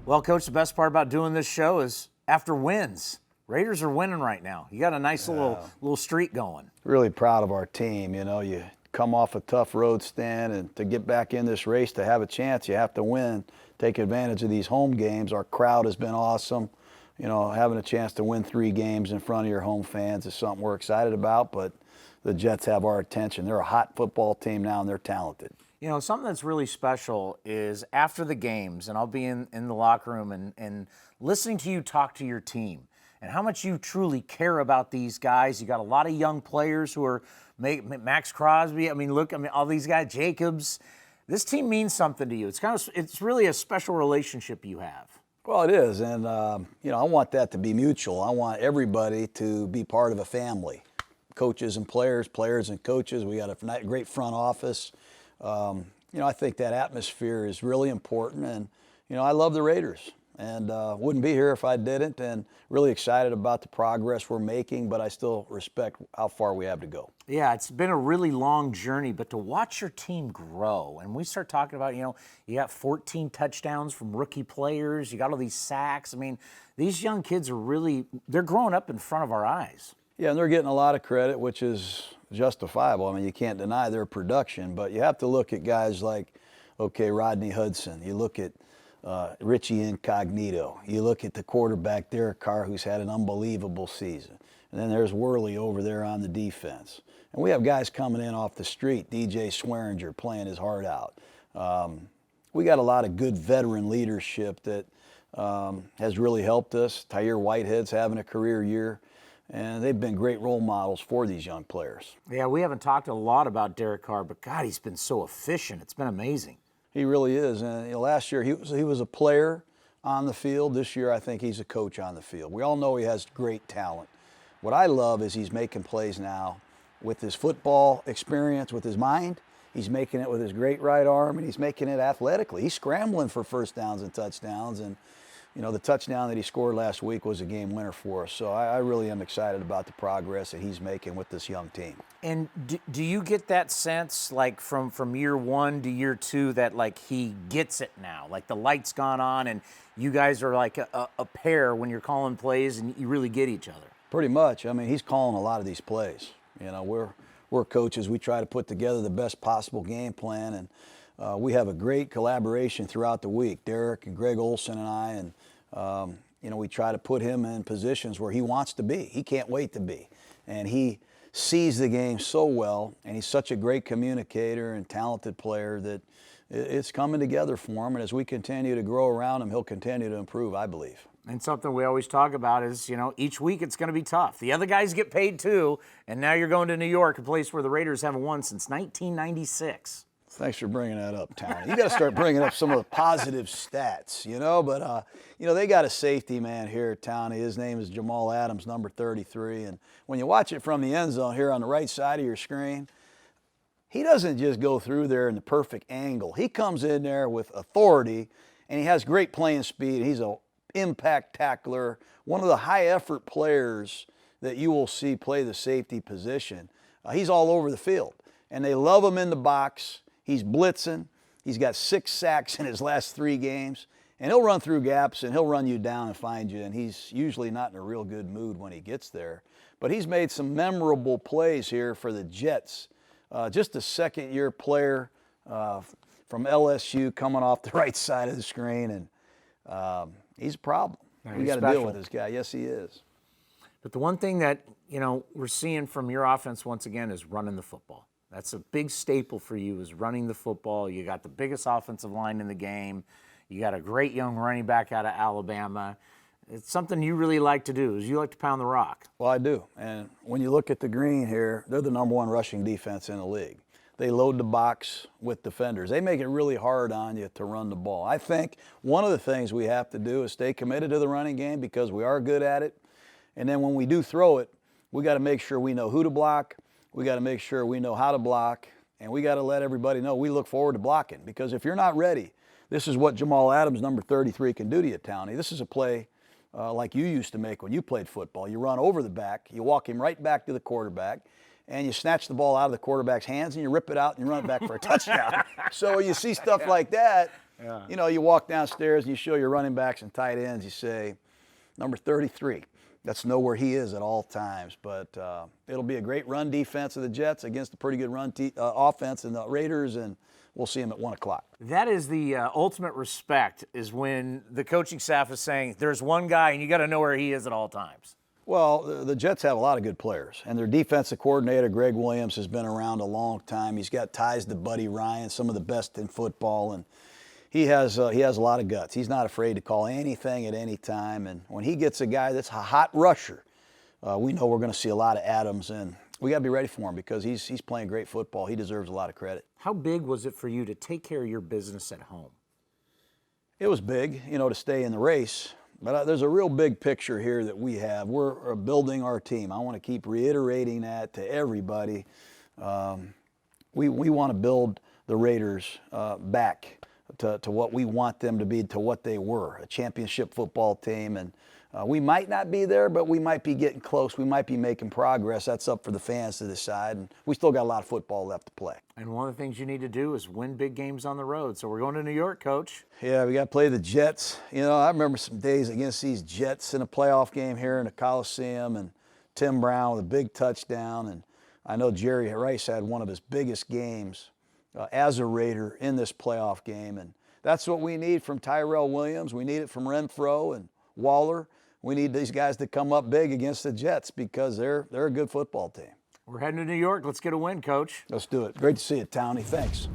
Well, Coach, the best part about doing this show is after wins. Raiders are winning right now. You got a nice little streak going. Really proud of our team. You know, you come off a tough road stand, and to get back in this race, to have a chance, you have to win. Take advantage of these home games. Our crowd has been awesome. You know, having a chance to win 3 games in front of your home fans is something we're excited about, but the Jets have our attention. They're a hot football team now, and they're talented. You know, something that's really special is after the games, and I'll be in the locker room and listening to you talk to your team and how much you truly care about these guys. You got a lot of young players who are Max Crosby. I mean, all these guys, Jacobs. This team means something to you. It's really a special relationship you have. Well, it is, and you know, I want that to be mutual. I want everybody to be part of a family, coaches and players, players and coaches. We got a great front office. You know, I think that atmosphere is really important, and you know, I love the Raiders, and wouldn't be here if I didn't. And really excited about the progress we're making, but I still respect how far we have to go. Yeah, it's been a really long journey, but to watch your team grow, and we start talking about, you know, you got 14 touchdowns from rookie players, you got all these sacks. I mean, these young kids they're growing up in front of our eyes. Yeah, and they're getting a lot of credit, which is justifiable. I mean, you can't deny their production, but you have to look at guys like, okay, Rodney Hudson. You look at Richie Incognito. You look at the quarterback, Derek Carr, who's had an unbelievable season. And then there's Worley over there on the defense. And we have guys coming in off the street, DJ Swearinger playing his heart out. We got a lot of good veteran leadership that has really helped us. Tyre Whitehead's having a career year. And they've been great role models for these young players. Yeah, we haven't talked a lot about Derek Carr, but God, he's been so efficient. It's been amazing. He really is. And you know, last year he was a player on the field. This year I think he's a coach on the field. We all know he has great talent. What I love is he's making plays now with his football experience, with his mind. He's making it with his great right arm, and he's making it athletically. He's scrambling for first downs and touchdowns. And you know, the touchdown that he scored last week was a game winner for us. So I really am excited about the progress that he's making with this young team. And do you get that sense, like from year 1 to year 2, that like he gets it now? Like the light's gone on and you guys are like a pair when you're calling plays and you really get each other? Pretty much. I mean, he's calling a lot of these plays. You know, we're coaches. We try to put together the best possible game plan, and we have a great collaboration throughout the week. Derek and Greg Olson and I, and you know, we try to put him in positions where he wants to be. He can't wait to be, and he sees the game so well, and he's such a great communicator and talented player that it's coming together for him. And as we continue to grow around him, he'll continue to improve, I believe. And something we always talk about is, you know, each week it's going to be tough. The other guys get paid too, and now you're going to New York, a place where the Raiders haven't won since 1996. Thanks for bringing that up, Tony. You got to start bringing up some of the positive stats, you know. But, you know, they got a safety man here at Tony. His name is Jamal Adams, number 33. And when you watch it from the end zone here on the right side of your screen, he doesn't just go through there in the perfect angle. He comes in there with authority, and he has great playing speed. He's an impact tackler, one of the high-effort players that you will see play the safety position. He's all over the field, and they love him in the box. He's blitzing. He's got 6 sacks in his last 3 games, and he'll run through gaps, and he'll run you down and find you, and he's usually not in a real good mood when he gets there. But he's made some memorable plays here for the Jets. Just a second-year player from LSU coming off the right side of the screen, and he's a problem. We got to deal with this guy. Yes, he is. But the one thing that, you know, we're seeing from your offense once again is running the football. That's a big staple for you, is running the football. You got the biggest offensive line in the game. You got a great young running back out of Alabama. It's something you really like to do, is you like to pound the rock. Well, I do. And when you look at the green here, they're the number 1 rushing defense in the league. They load the box with defenders. They make it really hard on you to run the ball. I think one of the things we have to do is stay committed to the running game because we are good at it. And then when we do throw it, we got to make sure we know who to block. We got to make sure we know how to block. And we got to let everybody know we look forward to blocking. Because if you're not ready, this is what Jamal Adams, number 33, can do to you, Townie. This is a play like you used to make when you played football. You run over the back. You walk him right back to the quarterback. And you snatch the ball out of the quarterback's hands and you rip it out and you run it back for a touchdown. So you see stuff like that, Yeah. You know, you walk downstairs and you show your running backs and tight ends, you say, number 33. Let's know where he is at all times. But it'll be a great run defense of the Jets against a pretty good run offense in the Raiders, and we'll see him at 1 o'clock. That is the ultimate respect, is when the coaching staff is saying, there's one guy and you got to know where he is at all times. Well, the Jets have a lot of good players, and their defensive coordinator, Greg Williams, has been around a long time. He's got ties to Buddy Ryan, some of the best in football, and he has a lot of guts. He's not afraid to call anything at any time, and when he gets a guy that's a hot rusher, we know we're going to see a lot of Adams, and we got to be ready for him because he's playing great football. He deserves a lot of credit. How big was it for you to take care of your business at home? It was big, you know, to stay in the race. But there's a real big picture here that we have. We're building our team. I want to keep reiterating that to everybody. We want to build the Raiders back to what we want them to be, to what they were, a championship football team. And we might not be there, but we might be getting close. We might be making progress. That's up for the fans to decide. And we still got a lot of football left to play. And one of the things you need to do is win big games on the road. So we're going to New York, Coach. Yeah, we got to play the Jets. You know, I remember some days against these Jets in a playoff game here in the Coliseum, and Tim Brown with a big touchdown. And I know Jerry Rice had one of his biggest games as a Raider in this playoff game. And that's what we need from Tyrell Williams. We need it from Renfro and Waller. We need these guys to come up big against the Jets because they're a good football team. We're heading to New York. Let's get a win, Coach. Let's do it. Great to see you, Townie. Thanks.